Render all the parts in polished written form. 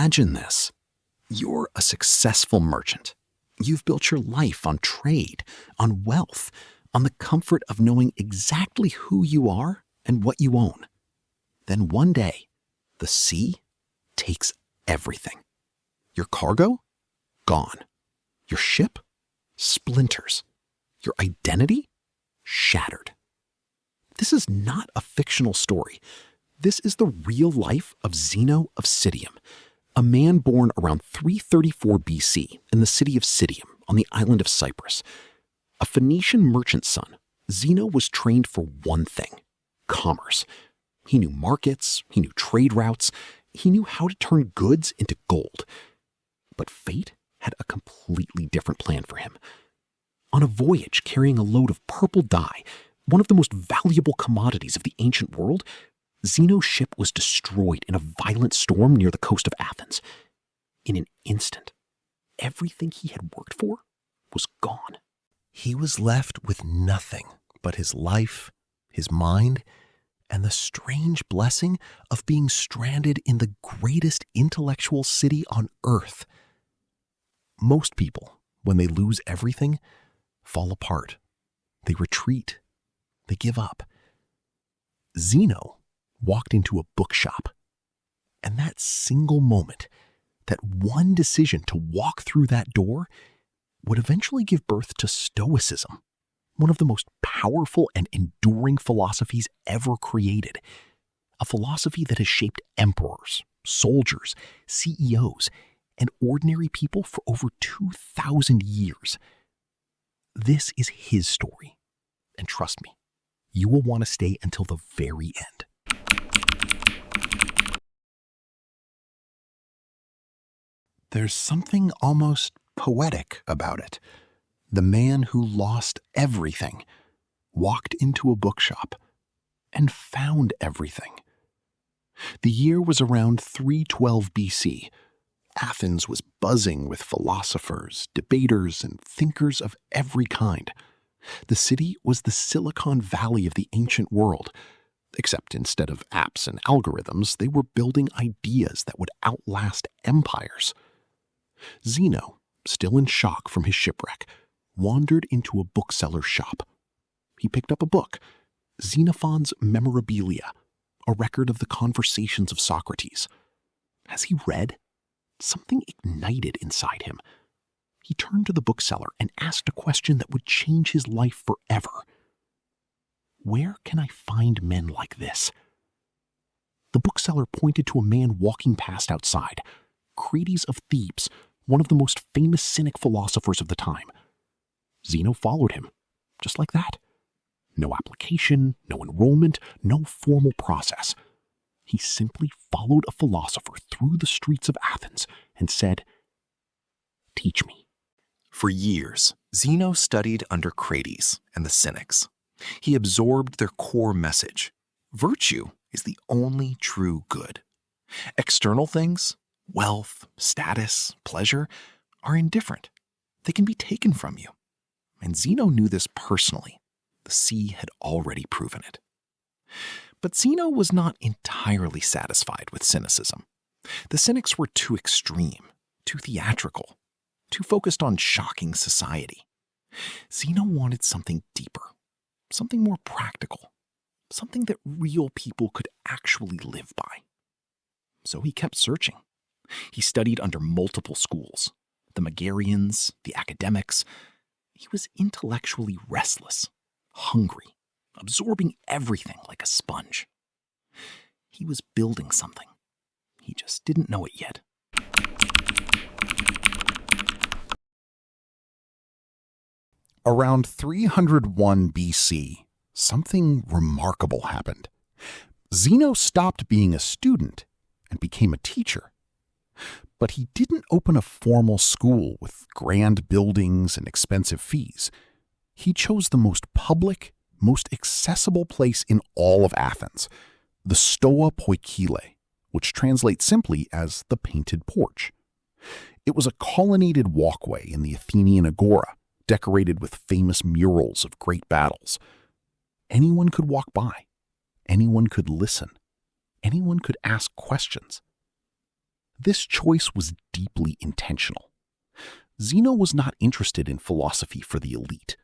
Imagine this. You're a successful merchant. You've built your life on trade, on wealth, on the comfort of knowing exactly who you are and what you own. Then one day, the sea takes everything. Your cargo? Gone. Your ship? Splinters. Your identity? Shattered. This is not a fictional story. This is the real life of Zeno of Citium, a man born around 334 BC in the city of Citium on the island of Cyprus. A Phoenician merchant's son, Zeno was trained for one thing: commerce. He knew markets, he knew trade routes, he knew how to turn goods into gold. But fate had a completely different plan for him. On a voyage carrying a load of purple dye, one of the most valuable commodities of the ancient world, Zeno's ship was destroyed in a violent storm near the coast of Athens. In an instant, everything he had worked for was gone. He was left with nothing but his life, his mind, and the strange blessing of being stranded in the greatest intellectual city on earth. Most people, when they lose everything, fall apart. They retreat. They give up. Zeno walked into a bookshop, and that single moment, that one decision to walk through that door, would eventually give birth to Stoicism, one of the most powerful and enduring philosophies ever created. A philosophy that has shaped emperors, soldiers, CEOs, and ordinary people for over 2,000 years. This is his story, and trust me, you will want to stay until the very end. There's something almost poetic about it. The man who lost everything walked into a bookshop and found everything. The year was around 312 BC. Athens was buzzing with philosophers, debaters, and thinkers of every kind. The city was the Silicon Valley of the ancient world, except instead of apps and algorithms, they were building ideas that would outlast empires. Zeno, still in shock from his shipwreck, wandered into a bookseller's shop. He picked up a book, Xenophon's Memorabilia, a record of the conversations of Socrates. As he read, something ignited inside him. He turned to the bookseller and asked a question that would change his life forever. Where can I find men like this? The bookseller pointed to a man walking past outside, Crates of Thebes, one of the most famous Cynic philosophers of the time. Zeno followed him, just like that. No application, no enrollment, no formal process. He simply followed a philosopher through the streets of Athens and said, "Teach me." For years, Zeno studied under Crates and the Cynics. He absorbed their core message: virtue is the only true good. External things, wealth, status, pleasure, are indifferent. They can be taken from you. And Zeno knew this personally. The sea had already proven it. But Zeno was not entirely satisfied with cynicism. The Cynics were too extreme, too theatrical, too focused on shocking society. Zeno wanted something deeper, something more practical, something that real people could actually live by. So he kept searching. He studied under multiple schools, the Megarians, the academics. He was intellectually restless, hungry, absorbing everything like a sponge. He was building something. He just didn't know it yet. Around 301 BC, something remarkable happened. Zeno stopped being a student and became a teacher. But he didn't open a formal school with grand buildings and expensive fees. He chose the most public, most accessible place in all of Athens, the Stoa Poikile, which translates simply as the painted porch. It was a colonnaded walkway in the Athenian agora, decorated with famous murals of great battles. Anyone could walk by. Anyone could listen. Anyone could ask questions. This choice was deeply intentional. Zeno was not interested in philosophy for the elite.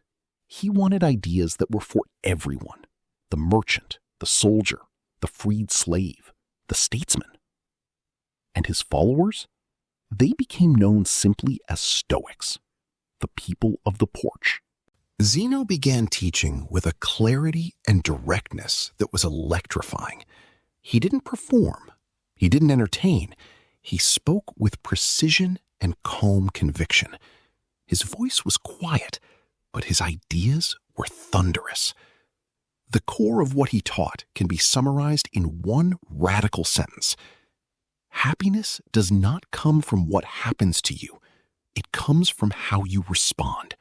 He wanted ideas that were for everyone: the merchant, the soldier, the freed slave, the statesman. And his followers? They became known simply as Stoics, the people of the porch. Zeno began teaching with a clarity and directness that was electrifying. He didn't perform. He didn't entertain. He spoke with precision and calm conviction. His voice was quiet, but his ideas were thunderous. The core of what he taught can be summarized in one radical sentence: happiness does not come from what happens to you. It comes from how you respond.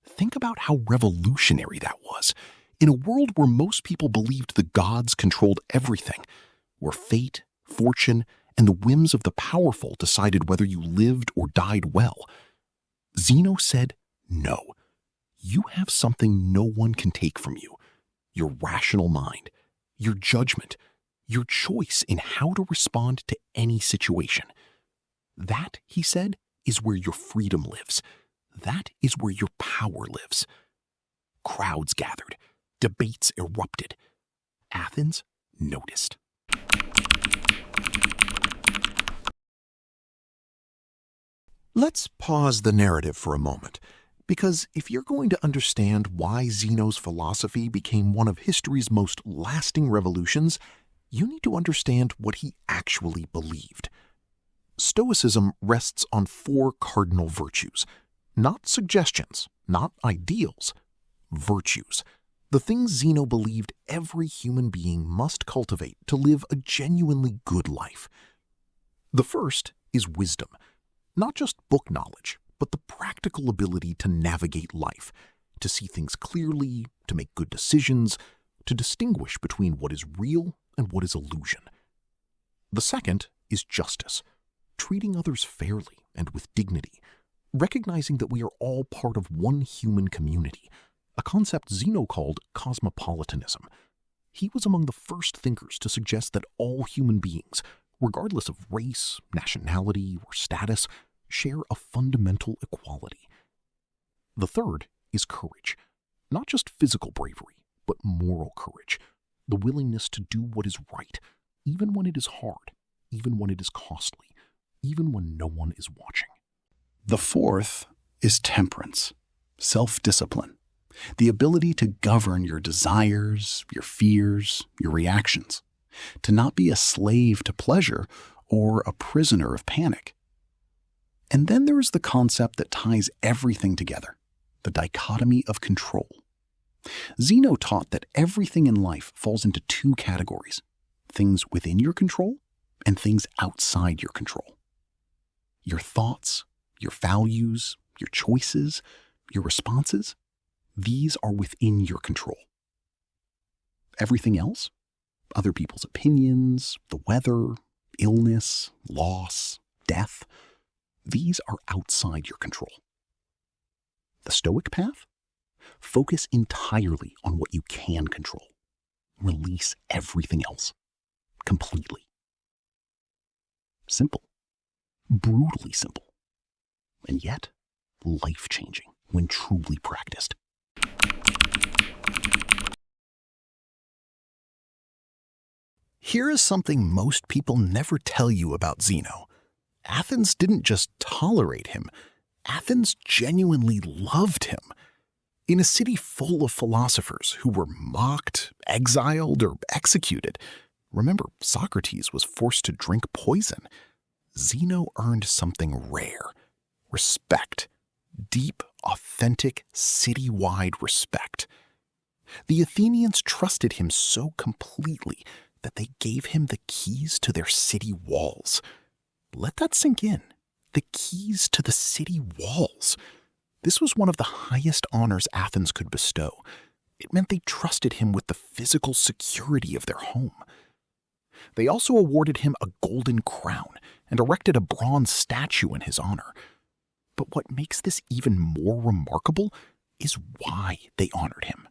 Think about how revolutionary that was. In a world where most people believed the gods controlled everything, where fate, fortune, and the whims of the powerful decided whether you lived or died well, Zeno said, no. You have something no one can take from you: your rational mind, your judgment, your choice in how to respond to any situation. That, he said, is where your freedom lives. That is where your power lives. Crowds gathered. Debates erupted. Athens noticed. Let's pause the narrative for a moment, because if you're going to understand why Zeno's philosophy became one of history's most lasting revolutions, you need to understand what he actually believed. Stoicism rests on 4 cardinal virtues, not suggestions, not ideals, virtues. The things Zeno believed every human being must cultivate to live a genuinely good life. The first is wisdom, not just book knowledge, but the practical ability to navigate life, to see things clearly, to make good decisions, to distinguish between what is real and what is illusion. The second is justice, treating others fairly and with dignity, recognizing that we are all part of one human community, a concept Zeno called cosmopolitanism. He was among the first thinkers to suggest that all human beings, regardless of race, nationality, or status, share a fundamental equality. The third is courage, not just physical bravery, but moral courage, the willingness to do what is right, even when it is hard, even when it is costly, even when no one is watching. The fourth is temperance, self-discipline, the ability to govern your desires, your fears, your reactions, to not be a slave to pleasure or a prisoner of panic. And then there is the concept that ties everything together, the dichotomy of control. Zeno taught that everything in life falls into 2 categories: things within your control and things outside your control. Your thoughts, your values, your choices, your responses, these are within your control. Everything else, other people's opinions, the weather, illness, loss, death, these are outside your control. The Stoic path? Focus entirely on what you can control. Release everything else. Completely. Simple. Brutally simple. And yet, life-changing when truly practiced. Here is something most people never tell you about Zeno. Athens didn't just tolerate him. Athens genuinely loved him. In a city full of philosophers who were mocked, exiled, or executed, remember, Socrates was forced to drink poison. Zeno earned something rare: respect. Deep, authentic, city-wide respect. The Athenians trusted him so completely that they gave him the keys to their city walls. Let that sink in. The keys to the city walls. This was one of the highest honors Athens could bestow. It meant they trusted him with the physical security of their home. They also awarded him a golden crown and erected a bronze statue in his honor. But what makes this even more remarkable is why they honored him.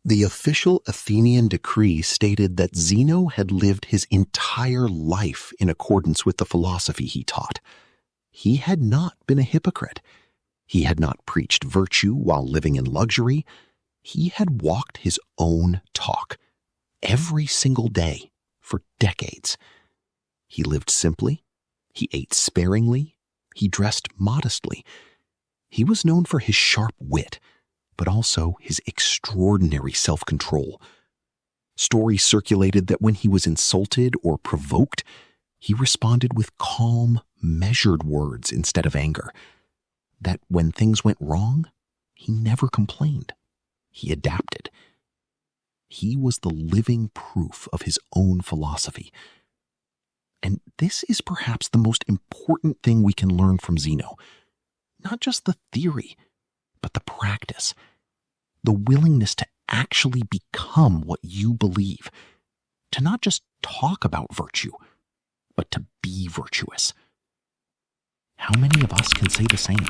The official Athenian decree stated that Zeno had lived his entire life in accordance with the philosophy he taught. He had not been a hypocrite. He had not preached virtue while living in luxury. He had walked his own talk every single day for decades. He lived simply. He ate sparingly. He dressed modestly. He was known for his sharp wit, but also his extraordinary self-control. Stories circulated that when he was insulted or provoked, he responded with calm, measured words instead of anger. That when things went wrong, he never complained. He adapted. He was the living proof of his own philosophy. And this is perhaps the most important thing we can learn from Zeno. Not just the theory, but the practice. The willingness to actually become what you believe. To not just talk about virtue, but to be virtuous. How many of us can say the same?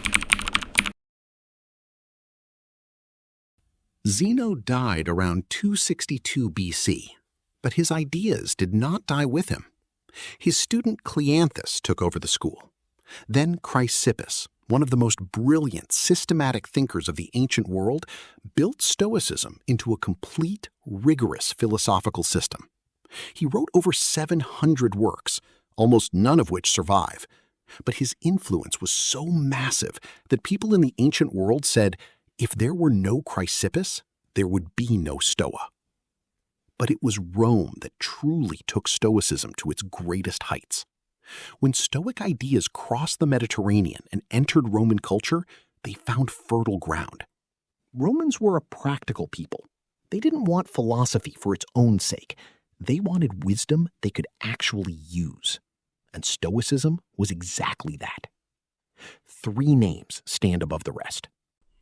Zeno died around 262 BC, but his ideas did not die with him. His student Cleanthus took over the school. Then Chrysippus, one of the most brilliant, systematic thinkers of the ancient world, built Stoicism into a complete, rigorous philosophical system. He wrote over 700 works, almost none of which survive. But his influence was so massive that people in the ancient world said, if there were no Chrysippus, there would be no Stoa. But it was Rome that truly took Stoicism to its greatest heights. When Stoic ideas crossed the Mediterranean and entered Roman culture, they found fertile ground. Romans were a practical people. They didn't want philosophy for its own sake. They wanted wisdom they could actually use. And Stoicism was exactly that. 3 names stand above the rest.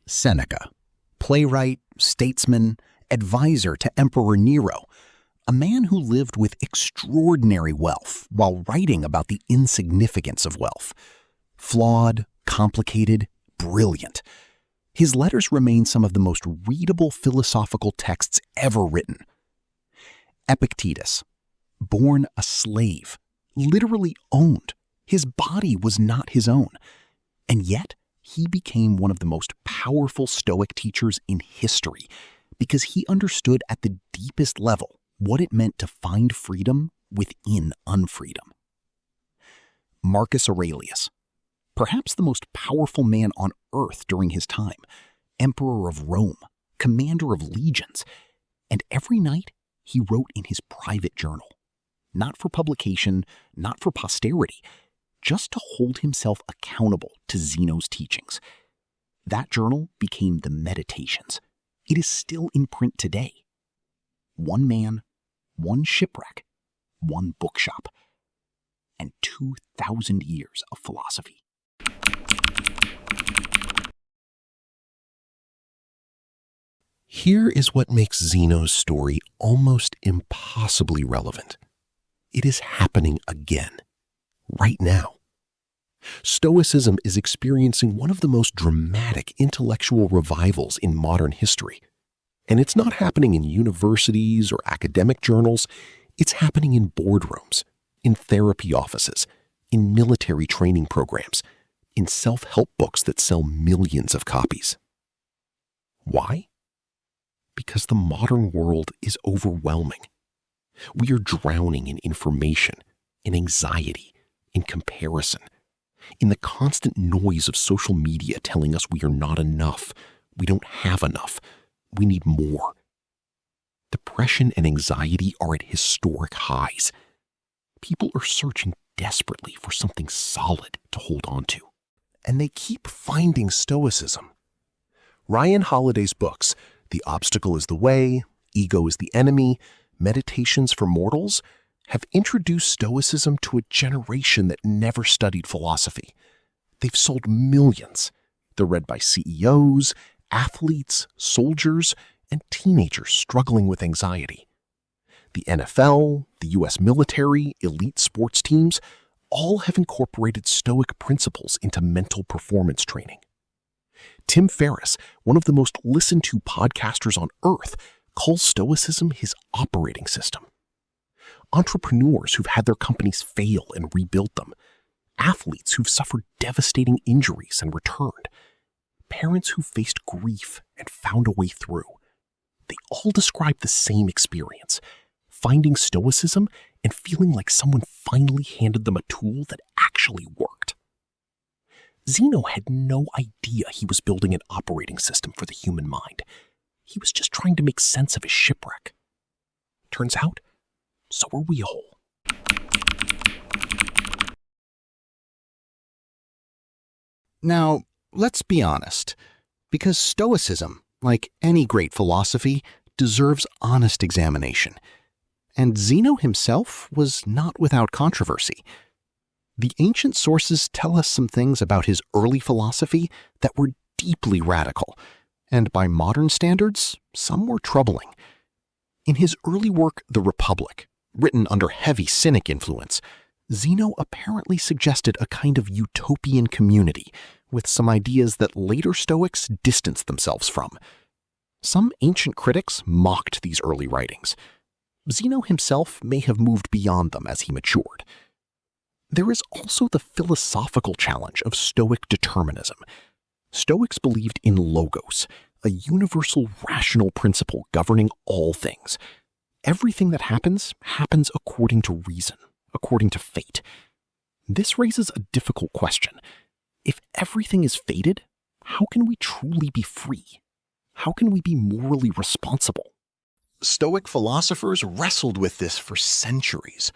Seneca, playwright, statesman, advisor to Emperor Nero, a man who lived with extraordinary wealth while writing about the insignificance of wealth. Flawed, complicated, brilliant. His letters remain some of the most readable philosophical texts ever written. Epictetus, born a slave, literally owned. His body was not his own. And yet, he became one of the most powerful Stoic teachers in history because he understood at the deepest level what it meant to find freedom within unfreedom. Marcus Aurelius, perhaps the most powerful man on earth during his time, emperor of Rome, commander of legions, and every night he wrote in his private journal, not for publication, not for posterity, just to hold himself accountable to Zeno's teachings. That journal became the Meditations. It is still in print today. One man, one shipwreck, one bookshop, and 2,000 years of philosophy. Here is what makes Zeno's story almost impossibly relevant. It is happening again, right now. Stoicism is experiencing one of the most dramatic intellectual revivals in modern history. And it's not happening in universities or academic journals. It's happening in boardrooms, in therapy offices, in military training programs, in self-help books that sell millions of copies. Why? Because the modern world is overwhelming. We are drowning in information, in anxiety, in comparison, in the constant noise of social media telling us we are not enough, we don't have enough, we need more. Depression and anxiety are at historic highs. People are searching desperately for something solid to hold on to. And they keep finding Stoicism. Ryan Holiday's books, The Obstacle is the Way, Ego is the Enemy, Meditations for Mortals, have introduced Stoicism to a generation that never studied philosophy. They've sold millions. They're read by CEOs, athletes, soldiers, and teenagers struggling with anxiety. The NFL, the US military, elite sports teams, all have incorporated Stoic principles into mental performance training. Tim Ferriss, one of the most listened to podcasters on earth, calls Stoicism his operating system. Entrepreneurs who've had their companies fail and rebuilt them, athletes who've suffered devastating injuries and returned, parents who faced grief and found a way through. They all describe the same experience, finding Stoicism and feeling like someone finally handed them a tool that actually worked. Zeno had no idea he was building an operating system for the human mind. He was just trying to make sense of his shipwreck. Turns out, so are we all. Now, let's be honest, because Stoicism, like any great philosophy, deserves honest examination. And Zeno himself was not without controversy. The ancient sources tell us some things about his early philosophy that were deeply radical, and by modern standards, some were troubling. In his early work, The Republic, written under heavy Cynic influence, Zeno apparently suggested a kind of utopian community with some ideas that later Stoics distanced themselves from. Some ancient critics mocked these early writings. Zeno himself may have moved beyond them as he matured. There is also the philosophical challenge of Stoic determinism. Stoics believed in logos, a universal rational principle governing all things. Everything that happens according to reason, according to fate. This raises a difficult question. If everything is fated, how can we truly be free? How can we be morally responsible? Stoic philosophers wrestled with this for centuries.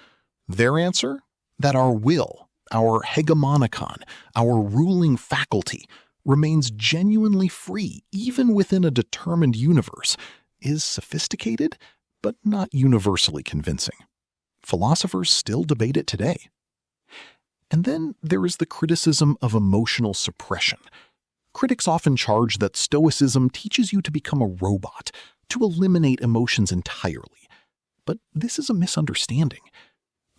Their answer? That our will, our hegemonikon, our ruling faculty, remains genuinely free even within a determined universe, is sophisticated, but not universally convincing. Philosophers still debate it today. And then there is the criticism of emotional suppression. Critics often charge that Stoicism teaches you to become a robot, to eliminate emotions entirely. But this is a misunderstanding.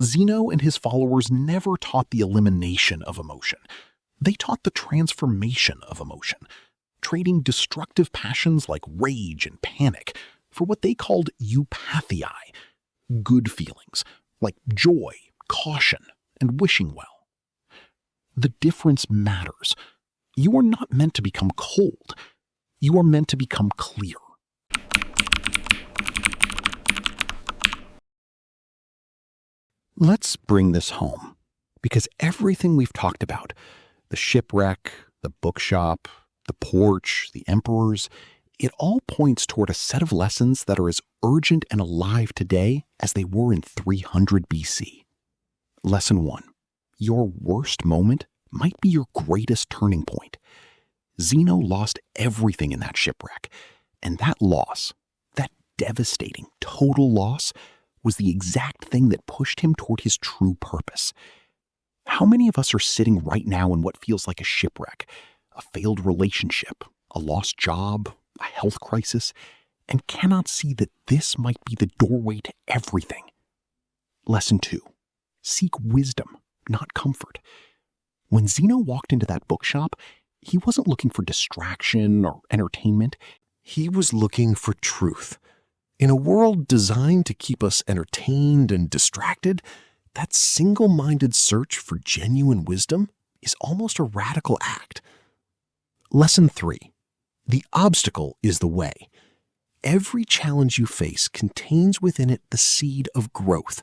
Zeno and his followers never taught the elimination of emotion. They taught the transformation of emotion, trading destructive passions like rage and panic for what they called eupathii, good feelings like joy, caution, and wishing well. The difference matters. You are not meant to become cold. You are meant to become clear. Let's bring this home, because everything we've talked about, the shipwreck, the bookshop, the porch, the emperors, it all points toward a set of lessons that are as urgent and alive today as they were in 300 BC. Lesson 1. Your worst moment might be your greatest turning point. Zeno lost everything in that shipwreck, and that loss, that devastating, total loss, was the exact thing that pushed him toward his true purpose. How many of us are sitting right now in what feels like a shipwreck, a failed relationship, a lost job, a health crisis, and cannot see that this might be the doorway to everything? Lesson 2. Seek wisdom, not comfort. When Zeno walked into that bookshop, he wasn't looking for distraction or entertainment. He was looking for truth. In a world designed to keep us entertained and distracted, that single-minded search for genuine wisdom is almost a radical act. Lesson 3. The obstacle is the way. Every challenge you face contains within it the seed of growth.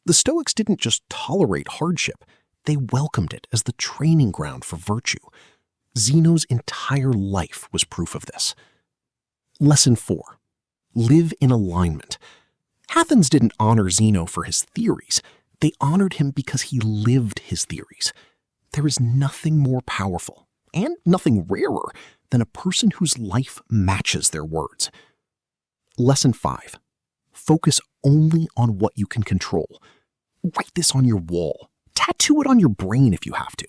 The Stoics didn't just tolerate hardship, they welcomed it as the training ground for virtue. Zeno's entire life was proof of this. Lesson 4. Live in alignment. Athens didn't honor Zeno for his theories. They honored him because he lived his theories. There is nothing more powerful, and nothing rarer, than a person whose life matches their words. Lesson 5. Focus only on what you can control. Write this on your wall. Tattoo it on your brain if you have to.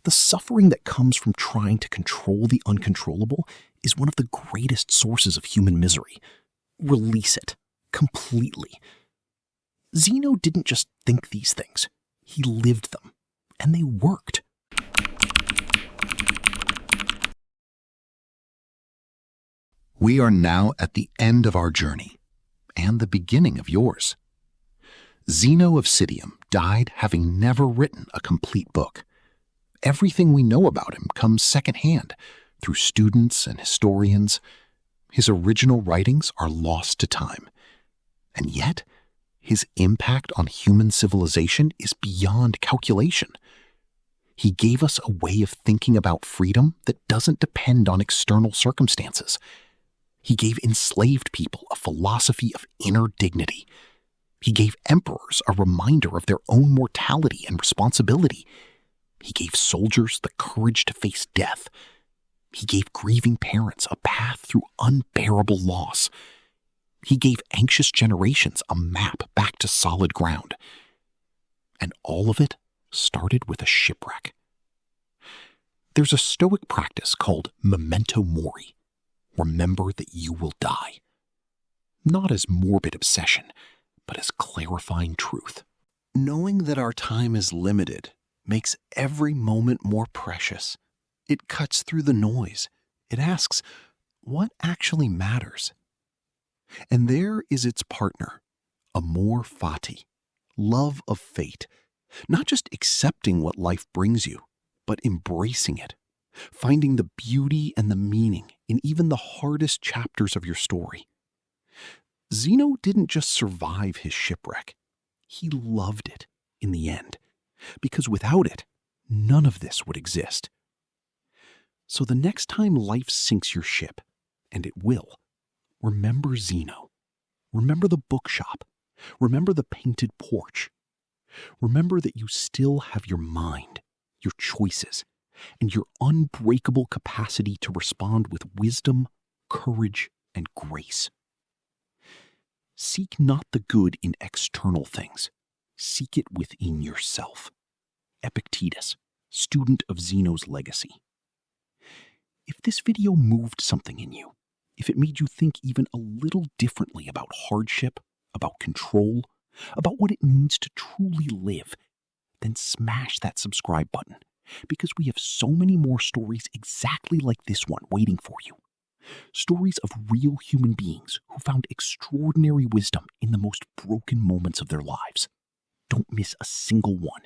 The suffering that comes from trying to control the uncontrollable is one of the greatest sources of human misery. Release it completely. Zeno didn't just think these things. He lived them, and they worked. We are now at the end of our journey, and the beginning of yours. Zeno of Citium died having never written a complete book. Everything we know about him comes secondhand through students and historians. His original writings are lost to time. And yet, his impact on human civilization is beyond calculation. He gave us a way of thinking about freedom that doesn't depend on external circumstances. He gave enslaved people a philosophy of inner dignity. He gave emperors a reminder of their own mortality and responsibility. He gave soldiers the courage to face death. He gave grieving parents a path through unbearable loss. He gave anxious generations a map back to solid ground. And all of it started with a shipwreck. There's a Stoic practice called memento mori. Remember that you will die. Not as morbid obsession, but as clarifying truth. Knowing that our time is limited makes every moment more precious. It cuts through the noise. It asks, what actually matters? And there is its partner, amor fati, love of fate. Not just accepting what life brings you, but embracing it. Finding the beauty and the meaning in even the hardest chapters of your story. Zeno didn't just survive his shipwreck. He loved it in the end, because without it, none of this would exist. So the next time life sinks your ship, and it will, remember Zeno. Remember the bookshop. Remember the painted porch. Remember that you still have your mind, your choices, and your unbreakable capacity to respond with wisdom, courage, and grace. Seek not the good in external things. Seek it within yourself. Epictetus, student of Zeno's legacy. If this video moved something in you, if it made you think even a little differently about hardship, about control, about what it means to truly live, then smash that subscribe button, because we have so many more stories exactly like this one waiting for you. Stories of real human beings who found extraordinary wisdom in the most broken moments of their lives. Don't miss a single one.